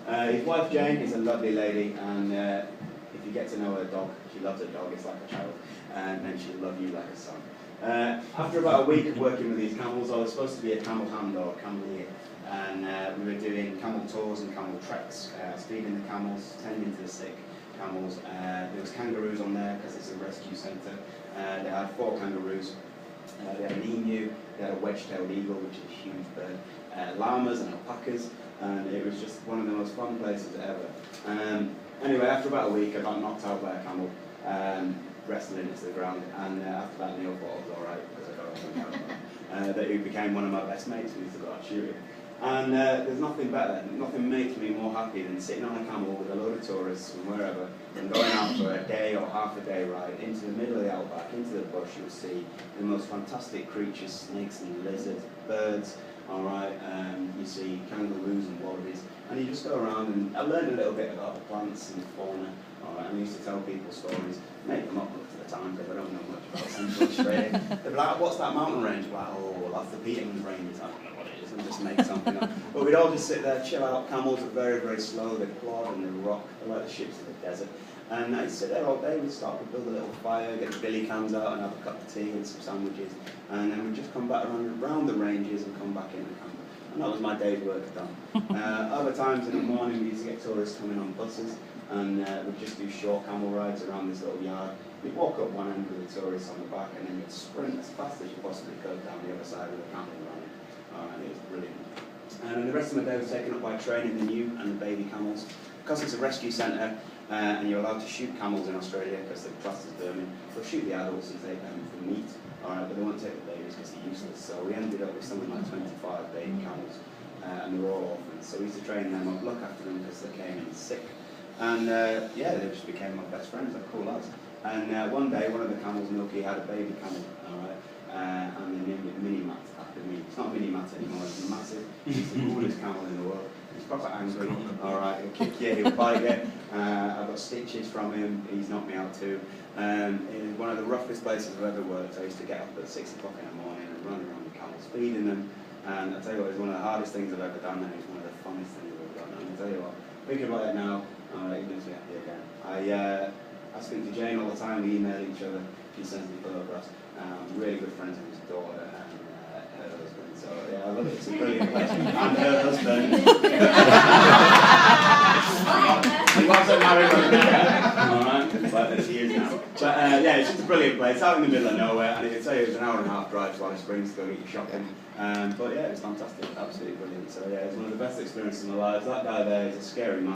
His wife Jane is a lovely lady, and if you get to know her dog, she loves her dog, it's like a child, and then she'll love you like a son. After about a week of working with these camels, I was supposed to be a camel hand or camel ear, and we were doing camel tours and camel treks, feeding the camels, tending to the sick camels. There was kangaroos on there because it's a rescue centre. They had 4 kangaroos. They had an emu, they had a wedge-tailed eagle, which is a huge bird, llamas and alpacas, and it was just one of the most fun places ever. Anyway, after about a week, I got knocked out by a camel, wrestling it to the ground, and after that, Neil thought I was alright because I got off on camel. That he became one of my best mates. We used to go out shooting. And there's nothing better, nothing makes me more happy than sitting on a camel with a load of tourists from wherever and going out for a day or half a day ride into the middle of the outback, into the bush. You'll see the most fantastic creatures, snakes and lizards, birds, alright, you see kangaroos and wallabies, and you just go around, and I learned a little bit about the plants and the fauna, alright, and I used to tell people stories, make them up at the time because I don't know much about Central Australia. They'd be like, what's that mountain range? Like, oh, that's the Peterman's Ranges. I don't know what it is, and just make something up. But we'd all just sit there, chill out. Camels are very, very slow, they plod and they rock, they're like the ships in the desert. And I'd sit there all day, we'd start to build a little fire, get the billy cans out and have a cup of tea and some sandwiches, and then we'd just come back around the ranges and come back in the camp. And that was my day's work done. Other times in the morning we used to get tourists coming on buses, and we'd just do short camel rides around this little yard. We'd walk up one end with the tourists on the back, and then you'd sprint as fast as you possibly could down the other side with the camel running. And it was brilliant. And the rest of my day was taken up by training the new and the baby camels. Because it's a rescue centre, and you're allowed to shoot camels in Australia because they're classed as vermin, they'll shoot the adults and take them for meat, alright, but they won't take the babies because they're useless. So we ended up with something like 25 baby camels, and they were all orphans. So we used to train them up, look after them because they came in sick. And yeah, they just became my best friends, they're cool lads. And one day, one of the camels, Milky, had a baby camel, alright, and they named it Mini-Mat after me. It's not Mini-Mat anymore, it's massive. It's the coolest camel in the world. He's proper angry, alright, he'll kick you, he'll bite you. I've got stitches from him, he's knocked me out too. In one of the roughest places I've ever worked, I used to get up at 6 o'clock in the morning and run around the camels, feeding them. And I tell you what, it's one of the hardest things I've ever done, and it's one of the funnest things I've ever done. And I tell you what, thinking about it now, it makes me happy again. I speak to Jane all the time, we email each other, she sends me photographs. I'm really good friends with his daughter and her husband, so yeah, I love it, it's a brilliant place. And her husband. He wasn't married right now, alright, but she is now. But yeah, it's just a brilliant place, out in the middle of nowhere, and I can tell you it was an hour and a half drive to Alice Springs to go get your shopping. But yeah, it was fantastic, absolutely brilliant. So yeah, it's one of the best experiences of my life. That guy there is a scary man.